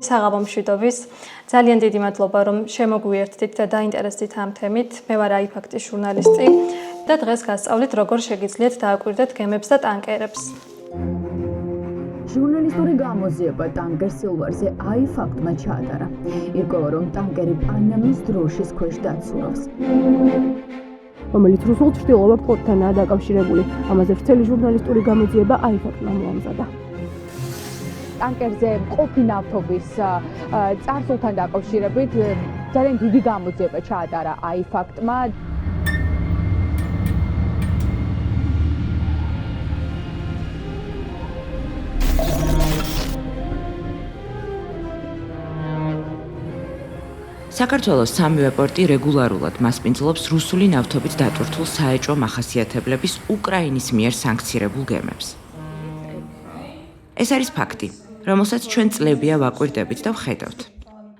საღამო მშვიდობის. ძალიან დიდი მადლობა, რომ შემოგვიერთდით და დაინტერესდით ამ თემით. მე ვარ iFact-ის ჟურნალისტი და დღეს გასწავლით, როგორ შეგიძლიათ დააკვირდეთ გემებს და ტანკერებს. ჟურნალისტური გამოძიება ტანკერ სილვარზე iFact-მა ჩაატარა. ირკვევა, რომ ტანკერი პანამის დროშის ქვეშ დაცურავს. რომელიც რუსულ ჩრდილოურ ფლოტთანაა დაკავშირებული. ამაზე ვრცელი ჟურნალისტური გამოძიება iFact-მა მოამზადა. ტანკერზე მყოფი ნავთობის წარსულთან დაკავშირებით ძალიან დიდი გამოძიება ჩაატარა iFact-მა. საქართველოს სამივე პორტი რეგულარულად მასპინძლობს რუსული ნავთობით დატვირთულ საეჭვო მახასიათებლების უკრაინის მიერ სანქცირებულ გემებს. ეს არის ფაქტი, რომელსაც ჩვენ წლებია ვაკვირდებით და ვხედავთ.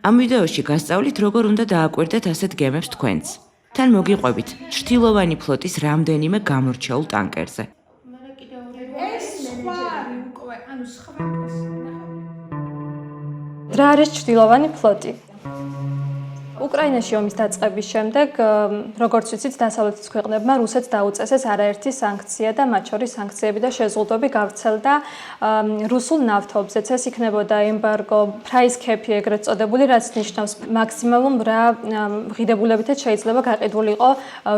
ამ ვიდეოში გასწავლით, როგორ უნდა დააკვირდეთ ასეთ გემებს თქვენც. თან მოგიყვებით ჩრდილოვანი ფლოტის რამდენიმე გამორჩეულ ტანკერზე. რა არის ჩრდილოვანი ფლოტი? უკრაინაში ომის დაწყების შემდეგ, როგორც ვიცით, დასავლეთის ქვეყნებმა რუსეთს დაუწესეს არაერთი სანქცია და მათ შორის სანქციები და შეზღუდვები გავრცელდა რუსულ ნავთობზეც. ეს იქნებოდა ემბარგო, price cap-ი ეგრეთ წოდებული, რაც ნიშნავს მაქსიმალურ რა ღირებულებითაც შეიძლება გაყიდულიყო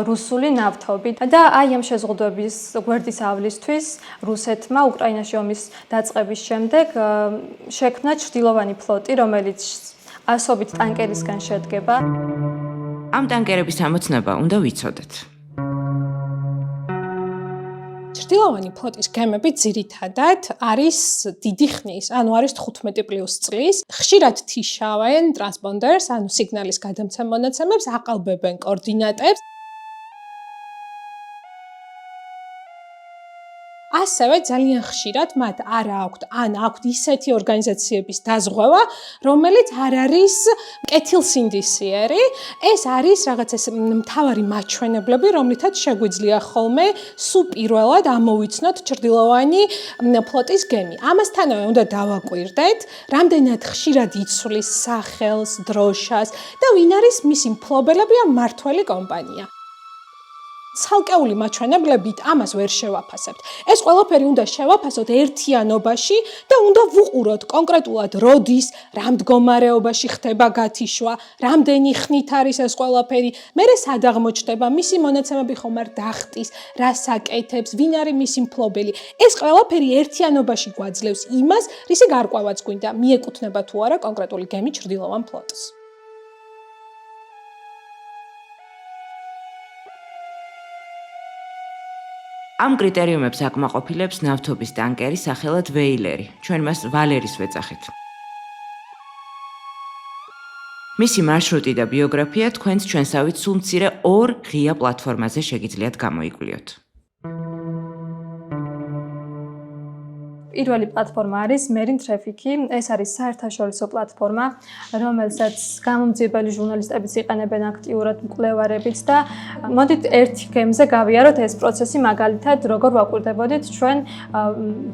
რუსული ნავთობი. და აი ამ შეზღუდვების გვერდისავლისთვის რუსეთმა უკრაინაში ომის დაწყების შემდეგ შექმნა ჩრდილოვანი ფლოტი, რომელიც ასობით ტანკერისგან შედგება. ამ ტანკერების ამოცნობა უნდა ვიცოდეთ. ჩრდილოვანი ფლოტის გემები ძირითადად არის დიდი ხნის, ანუ არის 15+ წლის. ხშირად თიშავენ ტრანსპონდერს, ანუ სიგნალის გადამცემ მონაცემებს, აყალბებენ კოორდინატებს. ასევე ძალიან ხშირად მათ არ აქვთ ისეთი ორგანიზაციების დაზღვევა, რომელიც არ არის კეთილსინდისიერი. ეს არის რაღაც ეს მთავარი მაჩვენებლები, რომლითაც შეგვიძლია ხოლმე სულ პირველად ამოვიცნოთ ჩრდილოვანი ფლოტის გემი. ამასთანავე უნდა დავაკვირდეთ, რამდენად ხშირად იცვლის სახელს, დროშას და ვინ არის მისი მფლობელები ან მმართველი კომპანია. ცალკეული მაჩვენებლებით ამას ვერ შევაფასებთ. ეს ყველაფერი უნდა შევაფასოთ ერთიანობაში და უნდა ვუყუროთ კონკრეტულად როდის, რა მდგომარეობაში ხდება გათიშვა, რამდენი ხნით არის ეს ყველაფერი, მერე სად აღმოჩნდება, მისი მონაცემები ხომ არ დახტის, რას აკეთებს, ვინ არის მისი მფლობელი. ეს ყველაფერი ერთიანობაში გვაძლევს იმას, რისი გარკვევაც გვინდა, მიეკუთვნება თუ არა კონკრეტული გემი ჩრდილოვან ფლოტს. ამ კრიტერიუმებს აკმაყოფილებს ნავთობის ტანკერი სახელად ვეილერი. ჩვენ მას ვალერის ვეძახით. მისი მარშრუტი და ბიოგრაფია თქვენს ჩვენსავით სულ მცირე 2 ღია პლატფორმაზე შეგიძლიათ გამოიკვლიოთ. პირველი პლატფორმა არის Marine Traffic-ი. ეს არის საერთაშორისო პლატფორმა, რომელსაც გამომძიებელი ჟურნალისტებიც იყენებენ აქტიურად, მკვლევარებიც და მოდით ერთი გემზე გავიაროთ ეს პროცესი, მაგალითად, როგორ ვაკვირდებოდით ჩვენ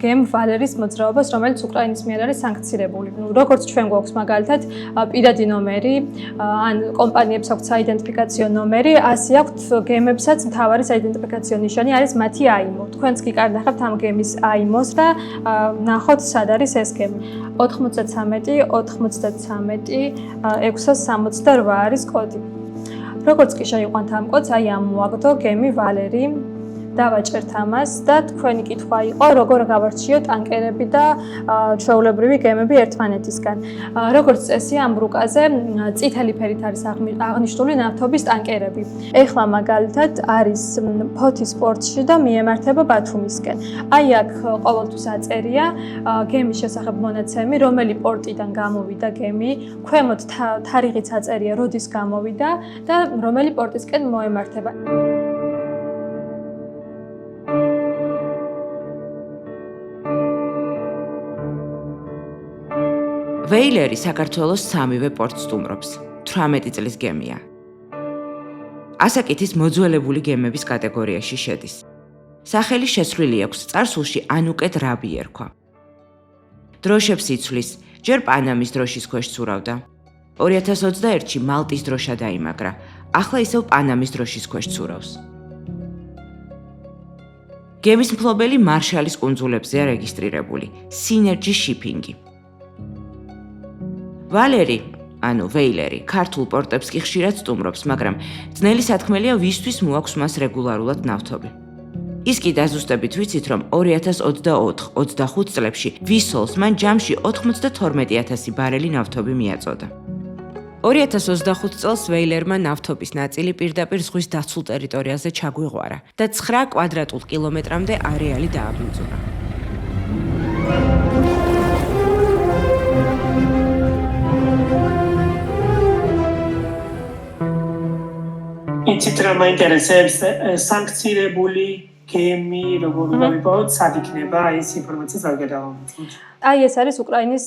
გემ ვალერის მოძრაობას, რომელიც უკრაინის მიერ არის სანქცირებული. როგორც ჩვენ გვაქვს მაგალითად პირადი ნომერი, ან კომპანიებს აქვთ საიდენტიფიკაციო ნომერი, ასე აქვთ გემებსაც მთავარი საიდენტიფიკაციო ნიშანი არის მათი IMO. თქვენც კი კარნახებთ ამ გემის IMO-ს და ნახოთ სად არის ეს გემი. 93 93 668 არის კოდი. როგორც კი შევიყვანთ ამ კოდს, აი ამოაგდო გემი ვალერი. დავაჭერთ ამას და თქვენი კითხვა იყო, როგორ გავარჩიოთ ტანკერები და ჩვეულებრივი გემები ერთმანეთისგან. როგორც წესი, ამ რუკაზე წითელი ფერით არის აღნიშნული ნავთობის ტანკერები. ეხლა მაგალითად არის ფოთის პორტში და მიემართება ბათუმისკენ. აი აქ ყოველთვის აწერია გემის შესახებ მონაცემი, რომელი პორტიდან გამოვიდა გემი, ქვემოთ თარიღიც აწერია, როდის გამოვიდა და რომელი პორტისკენ მოემართება. ვეილერი საქართველოს სამივე პორტს სტუმრობს. 18 წლის გემია. ასაკითის მოძველებული გემების კატეგორიაში შედის. სახელი შესვლილი აქვს წარსულში ანუკეთ რაბი ერქვა. დროშებს იცვლის ჯერ პანამის დროშის ქვეშ ცურავდა. 2021-ში მალტის დროშა დაიმაგრა. ახლა ისევ პანამის დროშის ქვეშ ცურავს. გემის მფლობელი მარშალის კუნძულებზეა რეგისტრირებული, Synergy Shipping-ი. ვალერი, ანუ ვეილერი, ქართულ პორტებს კი ხშირად სტუმრობს, მაგრამ ძნელი სათქმელია ვისთვის მოაქვს მას რეგულარულად ნავთობი. ის კი დაზუსტებით ვიცით, რომ 2024-25 წლებში ვისოლს მან ჯამში 92,000 ბარელი ნავთობი მიაწოდა. 2025 წელს ვეილერმა ნავთობის ნაწილი პირდაპირ ზღვის დაცულ ტერიტორიაზე ჩაგვიღვარა და 9 კვადრატულ კილომეტრამდე არეალი დააბინძურა. იცით რა მაინტერესებს სანქცირებული გემი როგორ უნდა ვიპოვოთ, სად იქნება ეს ინფორმაცია ზოგადად. აი ეს არის უკრაინის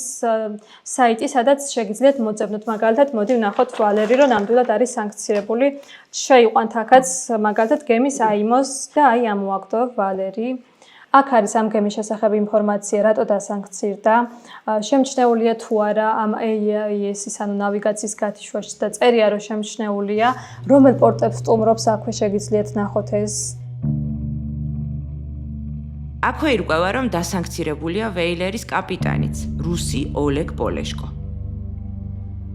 საიტი, სადაც შეგიძლიათ მოწებნოთ. მაგალითად, მოდი ვნახოთ ვალერი, რომ ნამდვილად არის სანქცირებული. შეიყვანთ აქაც მაგალითად გემის აიმოს და აი ამოაგდო ვალერი. აქ არის ამ გემის შესახებ ინფორმაცია, რატო დასანქცირდა. შემჩნეულია თუ არა ამ AIS-ის, ანუ ნავიგაციის გათიშვაში და წერია, რომ შემჩნეულია, რომელ პორტებს სტუმრობს, აქვე შეგიძლიათ ნახოთ ეს. აქვე ირკვევა, რომ დასანქცირებულია ვეილერის კაპიტანიც, რუსი ოლეგ პოლეშკო.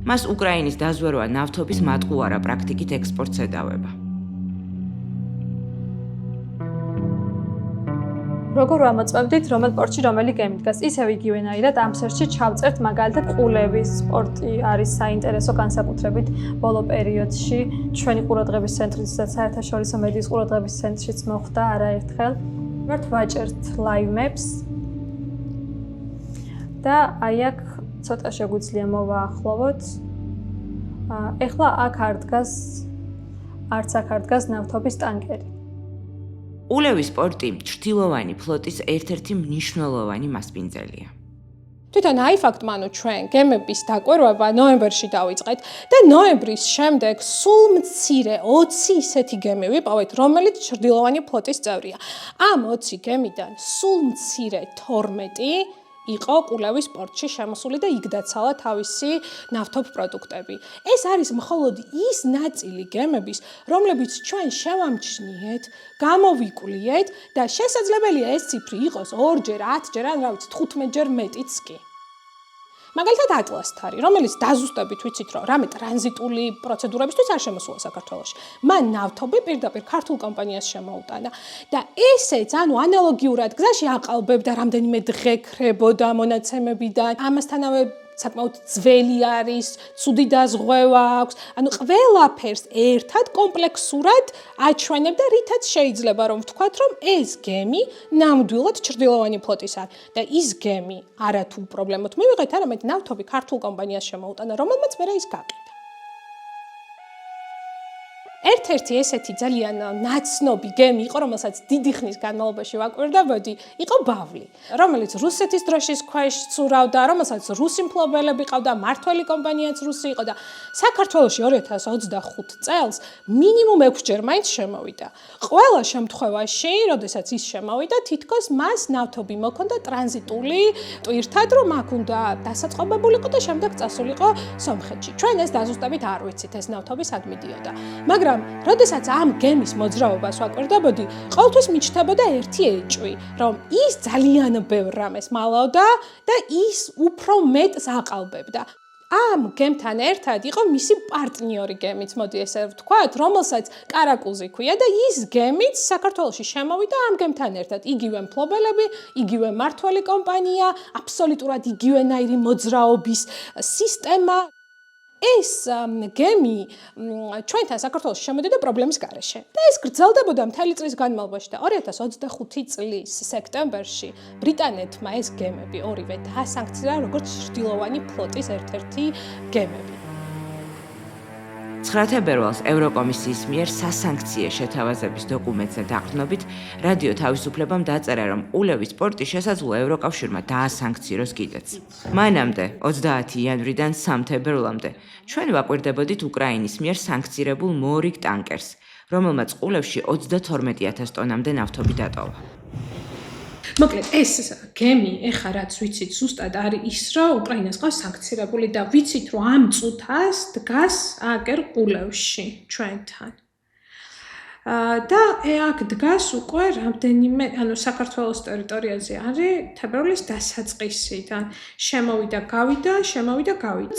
მას უკრაინის დაზვერვა ნავთობის მატყუარა პრაქტიკით ექსპორტს ედავება. როგორ ვამოწმებდით, რომელ პორტში რომელი გემი დგას, ისევ იგივენაირად ამ სერჩში ჩავწერთ მაგალითად ყულევის პორტი არის საინტერესო განსაკუთრებით ბოლო პერიოდში ჩვენი ყურადღების ცენტრისაც საერთაშორისო მედიის ყურადღების ცენტრშიც მოხდა არაერთხელ. ვაჭერთ live maps და აი აქ ცოტა შეგვიძლია მოვაახლოვოთ. ეხლა აქ არ დგას არც აქ არ დგას ნავთობის ტანკერი. ყულევის პორტი ჩრდილოვანი ფლოტის ერთ-ერთი მნიშვნელოვანი მასპინძელია. თვითონ აი ფაქტმანო ჩვენ გემების დაკვირვება ნოემბერში დავიწყეთ და ნოემბრის შემდეგ სულ მცირე 20 ისეთი გემი ვიპოვეთ, რომელიც ჩრდილოვანი ფლოტის წევრია. ამ 20 გემიდან სულ მცირე 12 იყო ყულევის პორტში შემოსული და იქ დაცალა თავისი ნავთობ პროდუქტები. ეს არის მხოლოდ ის ნაწილი გემების, რომლებიც ჩვენ შევამჩნიეთ, გამოვიკვლიეთ და შესაძლებელია ეს ციფრი იყოს 2-ჯერ, 10-ჯერ, ან რა ვიცი, 15-ჯერ მეტიც კი. მაგალითად ატლასთარი, რომელიც დაზუსტებით ვიცით, რომ რამე ტრანზიტული პროცედურებისთვის არ შემოსულა საქართველოში. მან ნავთობი პირდაპირ ქართულ კომპანიას შემოუტანა და ესეც, ანუ ანალოგიურად გზაში აყალბებდა რამდენიმე დღე ქრებოდა მონაცემებიდან. ამასთანავე საკმაოდ ძველი არის, ცუდი დაზღვევა აქვს. ანუ ყველაფერს ერთად კომპლექსურად აჩვენებდა, რითაც შეიძლება რომ ვთქვათ, რომ ეს გემი ნამდვილად ჩრდილოვანი ფლოტის არის და ის გემი არათუ პრობლემოთ მივიღეთ, არამედ ნავთობი ქართულ კომპანიას შემოუტანა, რომელმაც მერე ის გაყიდა. ერთ-ერთი ესეთი ძალიან ნაცნობი გემი იყო, რომელსაც დიდი ხნის განმავლობაში ვაკვირდებოდი, იყო ბავლი, რომელიც რუსეთის დროშის ქვეშ ცურავდა, რომელსაც რუსი მფლობელები ყავდა, მართველი კომპანიაც რუსი იყო და საქართველოში 2025 წელს მინიმუმ 6-ჯერ მაინც შემოვიდა. ყველა შემთხვევაში, როდესაც ის შემოვიდა, თითქოს მას ნავთობი მოქონდა ტრანზიტული ტვირთად, რომ აქ უნდა დასაწყობებულიყო და შემდეგ წასულიყო სომხეთში. ჩვენ ეს დაზუსტებით არ ვიცით, ეს ნავთობი სად მიდიოდა. მაგრამ როდესაც ამ გემის მოძრაობას ვაკვირდებოდი, ყოველთვის მიჩნდებოდა ერთი ეჭვი, რომ ის ძალიან ბევრ რამეს მალავდა და ის უფრო მეტს აყალბებდა. ამ გემთან ერთად იყო მისი პარტნიორი გემიც, მოდი ესე ვთქვათ, რომელსაც კარაკუზი ქვია და ის გემიც საქართველოში შემოვიდა ამ გემთან ერთად. იგივე მფლობელები, იგივე მართველი კომპანია, აბსოლუტურად იგივენაირი მოძრაობის სისტემა. ეს გემი ჩვენთან საქართველოში შემოდიოდა პრობლემის გარეშე და ეს გრძელდებოდა მთელი წლის განმავლობაში და 2025 წლის სექტემბერში ბრიტანეთმა ეს გემები ორივე დაასანქცია როგორც ჩრდილოვანი ფლოტის ერთ-ერთი გემები. 9 თებერვალს ევროკომისიის მიერ სასანქციო შეთავაზების დოკუმენტზე დაყრდნობით რადიო თავისუფლებამ დაწერა, რომ ყულევის პორტი შესაძლოა ევროკავშირმა დაასანქციროს კიდეც. მანამდე 30 იანვრიდან 3 თებერვლამდე ჩვენ ვაკვირდებოდით უკრაინის მიერ სანქცირებულ მორიგ ტანკერს, რომელმაც ყულევში 32,000 ტონამდე ნავთობი დატოვა. მოკლედ ეს გემი ეხა რაც ვიცით ზუსტად არის ის რომ უკრაინას ყავს სანქცირებული და ვიცით რომ ამ წუთას დგას აკერ ყულევში ჩვენთან და აქ დგას უკვე რამდენიმე ანუ საქართველოს ტერიტორიაზე არის თებერვლის დასაწყისიდან შემოვიდა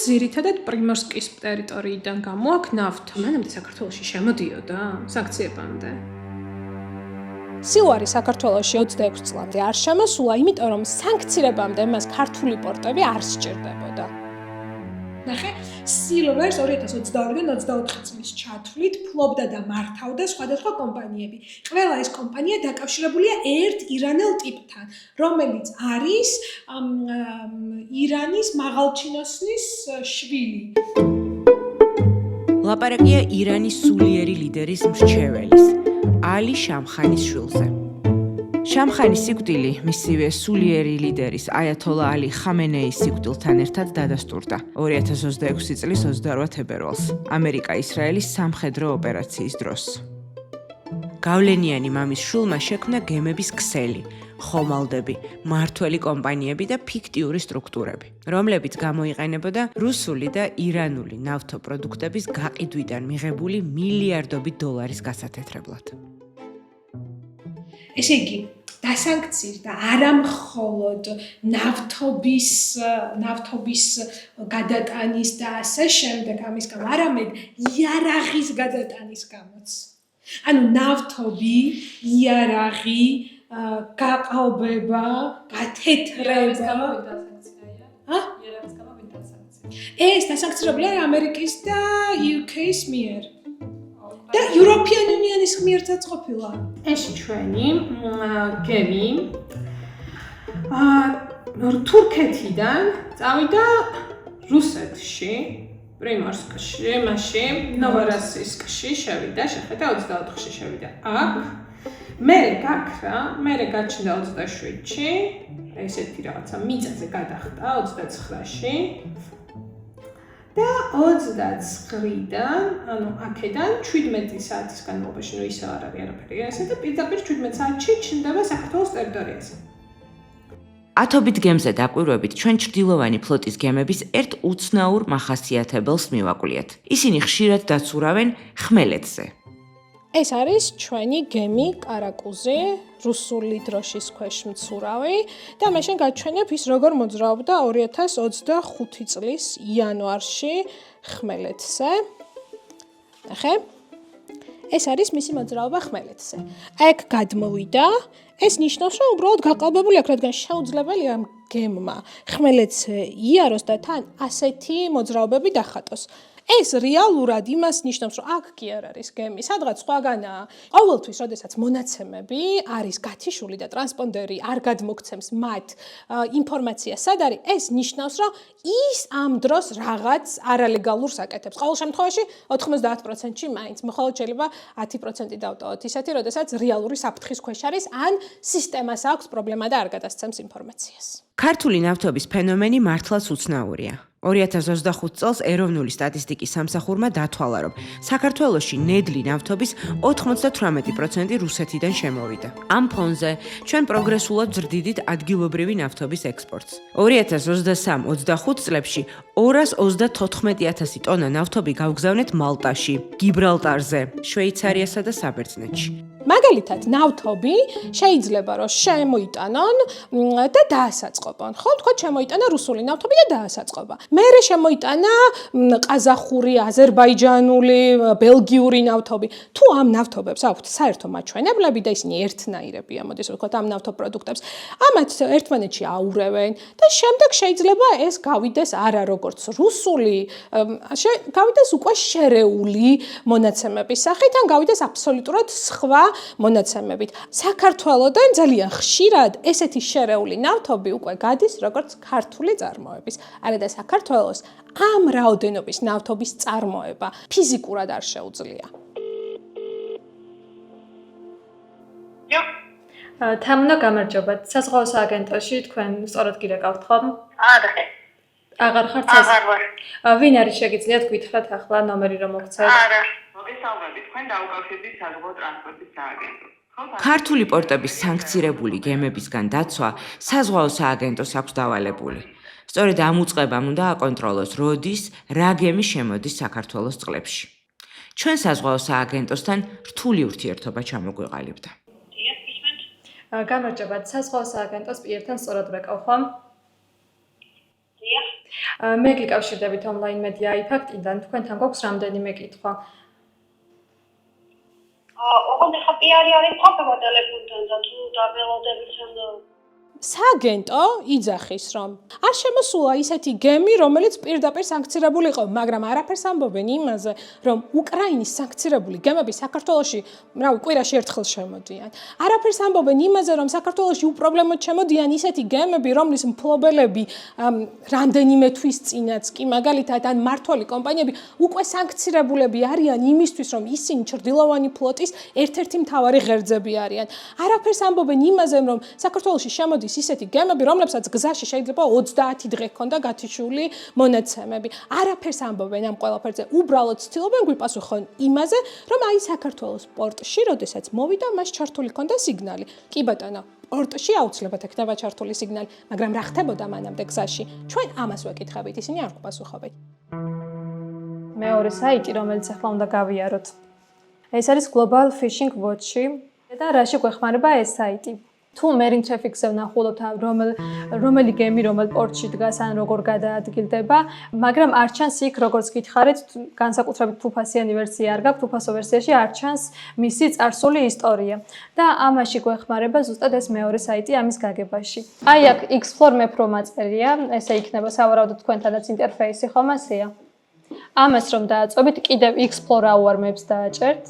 ძირითადად პრიმორსკის ტერიტორიიდან გამოაქვს ნავთო მანამდე საქართველოში შემოდიოდა სანქციებამდე სილვარი საქართველოში 26 წლამდე არ შემოსულა, იმიტომ რომ სანქცირებამდე მას ქართული პორტები არ სჭირდებოდა. ნახე, სილვერს 2022-დან 24 წლის ჩათვლით ფლობდა და მართავდა სხვადასხვა კომპანიები. ყველა ეს კომპანია დაკავშირებულია ერთ ირანელ ტიპთან, რომელიც არის ირანის მაღალჩინოსნის შვილი. ლაპარაკია ირანის სულიერი ლიდერის მრჩეველის ალი შამხანის შვილზე. შამხანის სიკვდილი მისივე სულიერი ლიდერის აიათოლა ალი ხამენეის სიკვდილთან ერთად დადასტურდა 2026 წლის 28 თებერვალს ამერიკა-ისრაელის სამხედრო ოპერაციის დროს. გავლენიანი მამის შვილმა შექმნა გემების ქსელი, ხომალდები, მმართველი კომპანიები და ფიქტიური სტრუქტურები, რომლებიც გამოიყენებოდა რუსული და ირანული ნავთობპროდუქტების გაყიდვიდან მიღებული მილიარდობით დოლარის გასათეთრებლად. ესე იგი, დასანქცირდა არა მხოლოდ ნავთობის გადატანის და ასე შემდეგ ამის გამო, არამედ იარაღის გადატანის გამოც. ანუ ნავთობი, იარაღი, გაყალბება, გათეთრება. ეს დასანქცირებული არის ამერიკის და UK-ის მიერ. და European Union-ის მიერაც ყოფილა. ეს ჩვენი გემი თურქეთიდან წავიდა რუსეთში, პრიმორსკში, მაშინ ნოვოროსიისკში შევიდა, შეხედა 24-ში შევიდა. აქ მე გაჩნდა 27-ში, ესეთი რაღაცა მიწაზე გადახტა 29-ში. და 29-დან, ანუ აქედან 17 საათის განმავლობაში, ნუ ისევ არ არის არაფერი ესე და პირდაპირ 17 საათში ჩნდება საქართველოს ტერიტორიაზე. ათობით გემზე დაკვირვებით ჩვენ ჩრდილოვანი ფლოტის გემების ერთ უცნაურ მახასიათებელს მივაკვლიათ. ისინი ხშირად დაცურავენ ხმელეთზე. ეს არის ჩვენი გემი კარაკუზი, რუსული დროშის ქვეშ მცურავი და მე შენ გაჩვენებ ის როგორ მოძრაობდა 2025 წლის იანვარში ხმელეთზე. ნახე. ეს არის მისი მოძრაობა ხმელეთზე. აქ გადმოვიდა, ეს ნიშნავს, რომ უბრალოდ გაყალბებული აქვს, რადგან შეუძლებელია გემმა ხმელეთზე იაროს და თან ასეთი მოძრაობები დახატოს. ეს რეალურად იმას ნიშნავს, რომ აქ კი არ არის გემი, სადღაც სხვაგანაა. ყოველთვის, როდესაც მონაცემები არის გათიშული და ტრანსპონდერი არ გადმოგცემს მათ ინფორმაციას, სად არის, ეს ნიშნავს, რომ ის ამ დროს რაღაც არალეგალურს აკეთებს. ყოველ შემთხვევაში 90%-ში მაინც, მხოლოდ შეიძლება 10% დავტოვოთ ისეთი, როდესაც რეალური საფრთხის ქვეშ არის, ან სისტემას აქვს პრობლემა და არ გადასცემს ინფორმაციას. ქართული ნავთობის ფენომენი მართლაც უცნაურია. 2025 წელს ეროვნული სტატისტიკის სამსახურმა დათვალა, რომ საქართველოში ნედლი ნავთობის 98% რუსეთიდან შემოვიდა. ამ ფონზე ჩვენ პროგრესულად ზრდიდით ადგილობრივი ნავთობის ექსპორტს. 2023-25 წლებში 234,000 ტონა ნავთობი გავგზავნეთ მალტაში, გიბრალტარზე, შვეიცარიასა და საბერძნეთში. მაგალითად, ნავთობი შეიძლება რომ შემოიტანონ და დაასაწყობონ. ხო, თქვა შემოიტანა რუსული ნავთობი და დაასაწყობა. მერე შემოიტანა ყაზახური, აზერბაიჯანული, ბელგიური ნავთობი. თუ ამ ნავთობებს აქვთ საერთო მაჩვენებლები და ისინი ერთნაირებია, მოდით ვთქვათ, ამ ნავთობპროდუქტებს, ამათ ერთმანეთში აურევენ და შემდეგ შეიძლება ეს გავიდეს არა როგორც რუსული, გავიდეს უკვე შერეული მონაცემების სახით, ან გავიდეს აბსოლუტურად სხვა მონაცემებით. საქართველოდან ძალიან ხშირად ესეთი შერეული ნავთობი უკვე გადის როგორც ქართული წარმოების. არა და საქართველოს ამ რაოდენობის ნავთობის წარმოება ფიზიკურად არ შეუძლია. თამნა გამარჯობათ. საზღვაო სააგენტოში თქვენ სწორად გირეკავთ ხომ? არა. აღარ ხართ აღარ ვარ. ვინ არის შეგიძლიათ გითხრათ ახლა ნომერი რომ მოგცეთ? არა. მოგესალმებით. თქვენ დაუკავშირდით საზღვაო ტრანსპორტის სააგენტოს. ქართული პორტების სანქცირებული გემებისგან დაცვა საზღვაო სააგენტოს აქვს დავალებული. სწორედ ამ უწყებამ უნდა აკონტროლოს, როდის რა გემი შემოდის საქართველოს წყლებში. ჩვენ საზღვაო სააგენტოსთან რთული ურთიერთობა ჩამოგვეყალიბდა. გამარჯობა, საზღვაო სააგენტოს პირთან სწორად ვეკავ ხომ? მე გიკავშირდებით ონლაინ მედია iFact-დან, თქვენთან გვაქვს რამდენიმე კითხვა. ოღონდ ხა პიარი არის ყოფება ტელეფონთან და თუ დაბელოდებით სააგენტო იძახის, რომ არ შემოსულა ისეთი გემი, რომელიც პირდაპირ სანქცირებული იყო, მაგრამ არაფერს ამბობენ იმაზე, რომ უკრაინის სანქცირებული გემები საქართველოში, კვირაში ერთხელ შემოდიან. არაფერს ამბობენ იმაზე, რომ საქართველოში უპრობლემოდ შემოდიან ისეთი გემები, რომლის მფლობელები რამდენიმე თვის წინაც კი მაგალითად ან მმართველი კომპანიები უკვე სანქცირებულები არიან იმისთვის, რომ ისინი ჩრდილოვანი ფლოტის ერთ-ერთი მთავარი ღერძები არიან. არაფერს ამბობენ იმაზე, რომ საქართველოში შემოდის ისეთი გემები, რომლებსაც გზაში შეიძლება 30 დღე ჰქონდა გათიშული მონაცემები. არაფერს ამბობენ ამ ყველაფერზე. უბრალოდ ცდილობენ გვიპასუხონ იმაზე, რომ აი საქართველოს პორტში, როდესაც მოვიდა, მას ჩართული ჰქონდა სიგნალი. კი ბატონო, პორტში აუცილებლად ექნება ჩართული სიგნალი, მაგრამ რა ხდებოდა მანამდე გზაში? ჩვენ ამას ვეკითხებით, ისინი არ გვპასუხობენ. მეორე საიტი, რომელიც ახლა უნდა გავიაროთ. ეს არის Global Fishing Watch-ი და რაში გვეხმარება ეს საიტი? თუ Marine Traffic-ზე ვნახულობთ, რომელი გემი რომელ პორტში დგას ან როგორ გადაადგილდება, მაგრამ არ ჩანს იქ, როგორც გითხარით, განსაკუთრებით თუფასიანი ვერსია არ გაქვთ, თუფასო ვერსიაში არ ჩანს მისი წარსული ისტორია. და ამაში გვეხმარება ზუსტად ეს მეორე საიტი ამის გაგებაში. აი აქ Explore Map რომ აწერია, ესე იქნება სავარაუდოდ თქვენთანაც ინტერფეისი ხომ ასეა. ამას რომ დააწვევით, კიდევ Explore Our Maps დააჭერთ.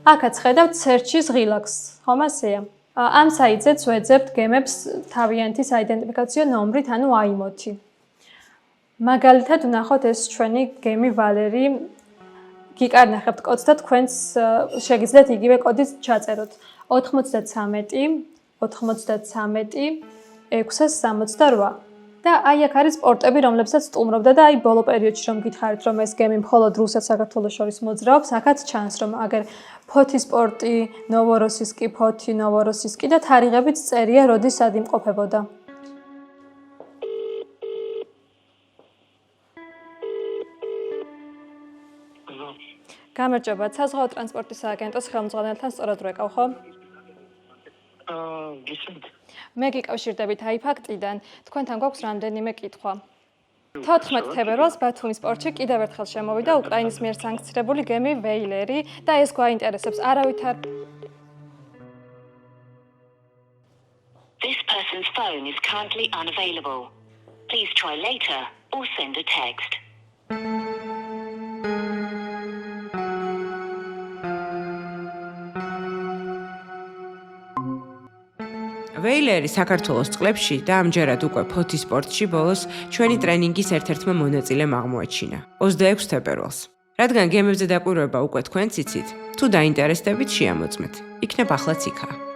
აქაც ხედავთ Search-ის ღილაკს, ხომ ასეა? ამ საიტზეც ვეძებთ გემებს თავიანთი საიდენტიფიკაციო ნომრით, ანუ აიმოთი. მაგალითად, ვნახოთ ეს ჩვენი გემი ვალერი. გიკარნახებთ კოდს და თქვენს შეგიძლიათ იგივე კოდით ჩაწეროთ. 93 93 668. და აი აქ არის პორტები, რომლებსაც სტუმრობდა და აი ბოლო პერიოდში რომ გითხარით, რომ ეს გემი მხოლოდ რუსეთს საქართველოს შორის მოძრაობს, აქაც ჩანს, რომ აგერ ფოთის პორტი, ნოვოროსისკი, ფოთი, ნოვოროსისკი და თარიღებით წერია, როდის სად იმყოფებოდა. გამარჯობა, საზღვაო ტრანსპორტის სააგენტოს ხელმძღვანელთან სწორად ვეკავ, ხო? მე გიკავშირდებით iFact-დან, თქვენთან გვაქვს რამდენიმე კითხვა. 14 თებერვალს ბათუმის პორტში კიდევ ერთხელ შემოვიდა უკრაინის მიერ სანქცირებული გემი ვეილერი და ეს გვაინტერესებს არავითარ This person's phone is currently unavailable. Please try later or send a text. ვეილერი საქართველოს წყლებში და ამჯერად უკვე ფოთის პორტში ბოლოს ჩვენი ტრენინგის ერთ-ერთმა მონაწილემ აღმოაჩინა 26 თებერვალს. რადგან გემებზე დაკვირვება უკვე თქვენც იცით, თუ დაინტერესდებით შეამოწმეთ. იქნებ ახლაც იქაა.